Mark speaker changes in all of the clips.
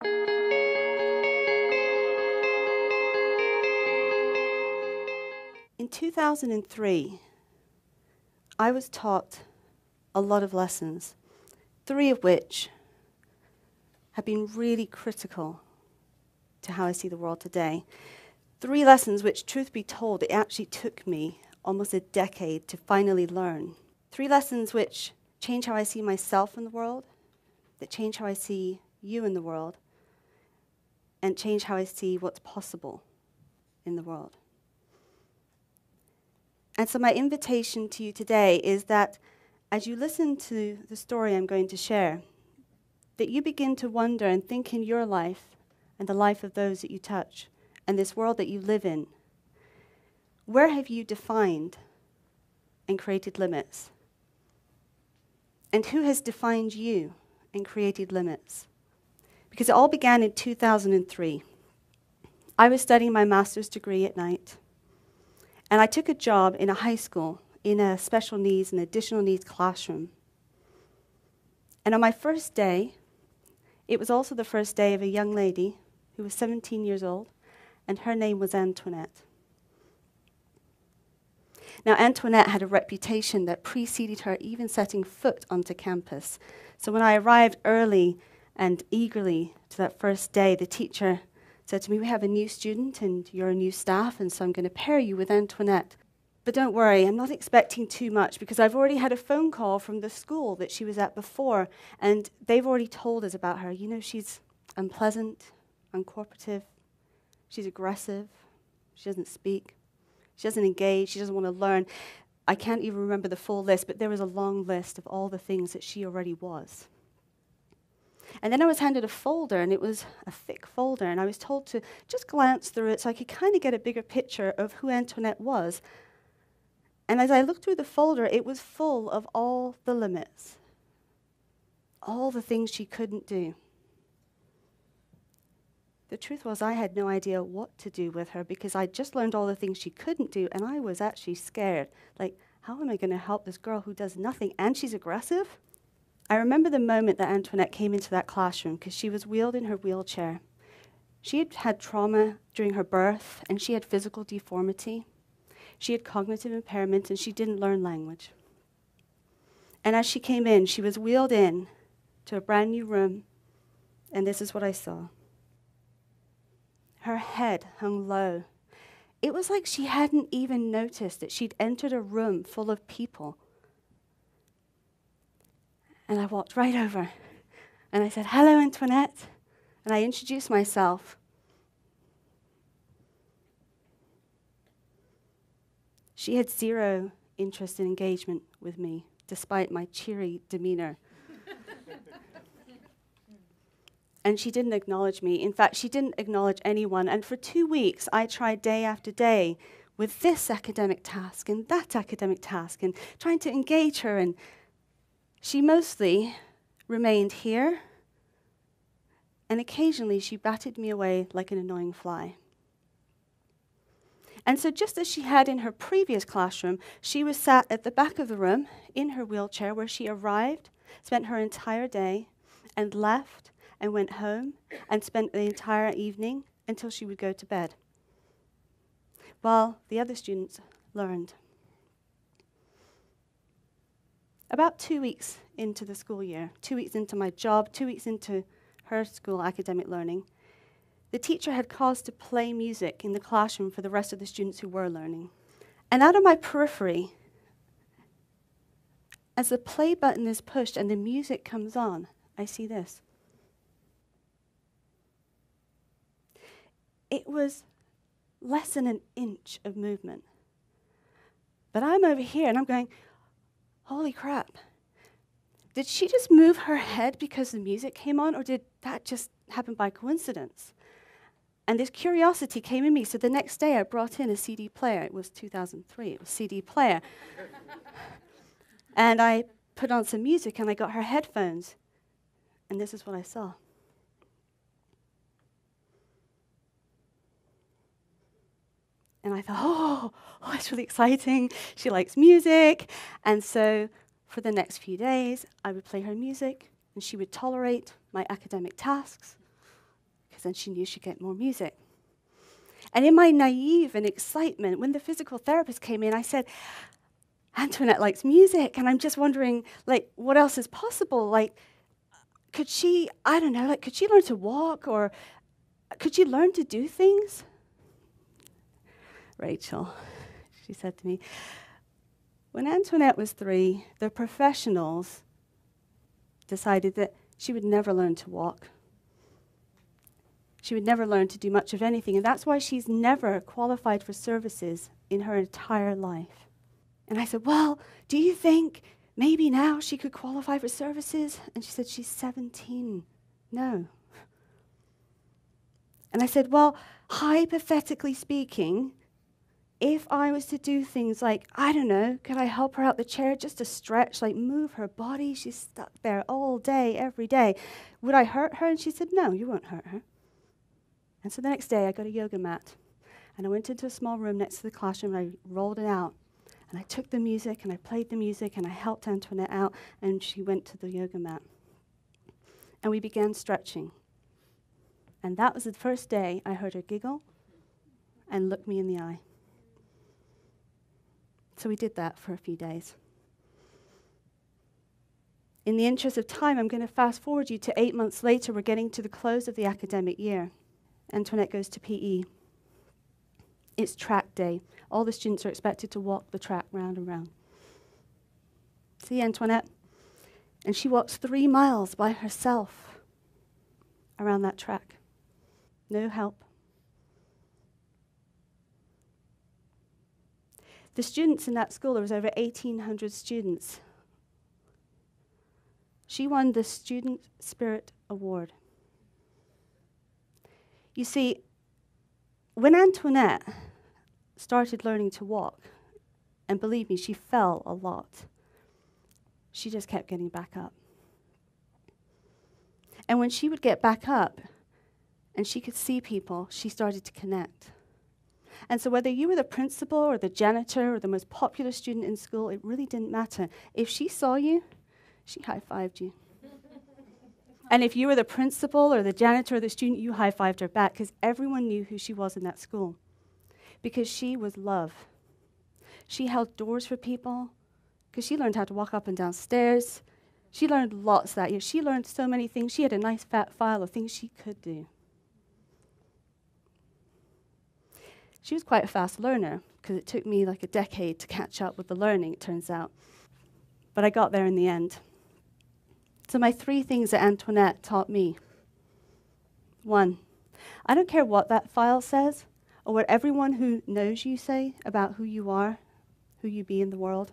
Speaker 1: In 2003, I was taught a lot of lessons, 3 of which have been really critical to how I see the world today. 3 lessons which, truth be told, it actually took me almost a decade to finally learn. 3 lessons which change how I see myself in the world, that change how I see you in the world, and change how I see what's possible in the world. And so my invitation to you today is that as you listen to the story I'm going to share, that you begin to wonder and think in your life and the life of those that you touch and this world that you live in, where have you defined and created limits? And who has defined you and created limits? Because it all began in 2003. I was studying my master's degree at night, and I took a job in a high school in a special needs and additional needs classroom. And on my first day, it was also the first day of a young lady who was 17 years old, and her name was Antoinette. Now, Antoinette had a reputation that preceded her even setting foot onto campus. So when I arrived early and eagerly to that first day, the teacher said to me, "We have a new student and you're a new staff, and so I'm going to pair you with Antoinette. But don't worry, I'm not expecting too much because I've already had a phone call from the school that she was at before, and they've already told us about her. You know, she's unpleasant, uncooperative, she's aggressive, she doesn't speak, she doesn't engage, she doesn't want to learn." I can't even remember the full list, but there was a long list of all the things that she already was. And then I was handed a folder, and it was a thick folder, and I was told to just glance through it so I could kind of get a bigger picture of who Antoinette was. And as I looked through the folder, it was full of all the limits, all the things she couldn't do. The truth was, I had no idea what to do with her because I'd just learned all the things she couldn't do, and I was actually scared. Like, how am I going to help this girl who does nothing and she's aggressive? I remember the moment that Antoinette came into that classroom because she was wheeled in her wheelchair. She had had trauma during her birth, and she had physical deformity. She had cognitive impairment, and she didn't learn language. And as she came in, she was wheeled in to a brand new room, and this is what I saw. Her head hung low. It was like she hadn't even noticed that she'd entered a room full of people. And I walked right over, and I said, "Hello, Antoinette," and I introduced myself. She had 0 interest in engagement with me, despite my cheery demeanor. And she didn't acknowledge me. In fact, she didn't acknowledge anyone. And for 2 weeks, I tried day after day with this academic task and that academic task and trying to engage her. And she mostly remained here. And occasionally, she batted me away like an annoying fly. And so just as she had in her previous classroom, she was sat at the back of the room in her wheelchair where she arrived, spent her entire day, and left and went home and spent the entire evening until she would go to bed, while the other students learned. About 2 weeks into the school year, 2 weeks into my job, 2 weeks into her school academic learning, the teacher had caused to play music in the classroom for the rest of the students who were learning. And out of my periphery, as the play button is pushed and the music comes on, I see this. It was less than an inch of movement. But I'm over here and I'm going, holy crap. Did she just move her head because the music came on, or did that just happen by coincidence? And this curiosity came in me, so the next day I brought in a CD player. It was 2003, it was CD player. And I put on some music and I got her headphones. And this is what I saw. And I thought, oh, it's really exciting. She likes music. And so for the next few days, I would play her music, and she would tolerate my academic tasks. because then she knew she'd get more music. And in my naive and excitement, when the physical therapist came in, I said, Antoinette likes music, and I'm just wondering, like, what else is possible? Like, could she, I don't know, like, could she learn to walk, or could she learn to do things? Rachel, she said to me, when Antoinette was 3, the professionals decided that she would never learn to walk. She would never learn to do much of anything, and that's why she's never qualified for services in her entire life. And I said, well, do you think maybe now she could qualify for services? And she said, she's 17. No. And I said, well, hypothetically speaking, if I was to do things like, I don't know, could I help her out the chair just to stretch, like move her body? She's stuck there all day, every day. Would I hurt her? And she said, no, you won't hurt her. And so the next day I got a yoga mat, and I went into a small room next to the classroom, and I rolled it out. And I took the music, and I played the music, and I helped Antoinette out, and she went to the yoga mat. And we began stretching. And that was the first day I heard her giggle and look me in the eye. So we did that for a few days. In the interest of time, I'm going to fast forward you to 8 months later. We're getting to the close of the academic year. Antoinette goes to PE. It's track day. All the students are expected to walk the track round and round. See Antoinette? And she walks 3 miles by herself around that track. No help. The students in that school, there was over 1,800 students. She won the Student Spirit Award. You see, when Antoinette started learning to walk, and believe me, she fell a lot, she just kept getting back up. And when she would get back up and she could see people, she started to connect. And so whether you were the principal or the janitor or the most popular student in school, it really didn't matter. If she saw you, she high-fived you. And if you were the principal or the janitor or the student, you high-fived her back, because everyone knew who she was in that school. Because she was love. She held doors for people, because she learned how to walk up and down stairs. She learned lots that year. She learned so many things. She had a nice fat file of things she could do. She was quite a fast learner, because it took me like a decade to catch up with the learning, it turns out. But I got there in the end. So my 3 things that Antoinette taught me. 1, I don't care what that file says, or what everyone who knows you say about who you are, who you be in the world,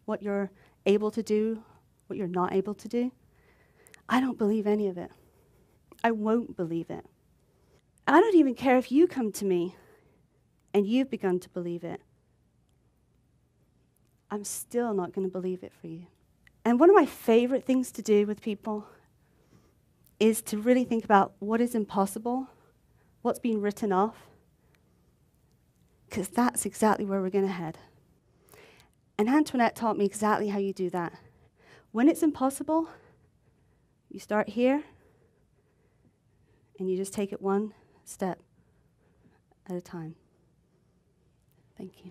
Speaker 1: what you're able to do, what you're not able to do. I don't believe any of it. I won't believe it. I don't even care if you come to me and you've begun to believe it. I'm still not going to believe it for you. And one of my favorite things to do with people is to really think about what is impossible, what's been written off, because that's exactly where we're going to head. And Antoinette taught me exactly how you do that. When it's impossible, you start here, and you just take it one step at a time. Thank you.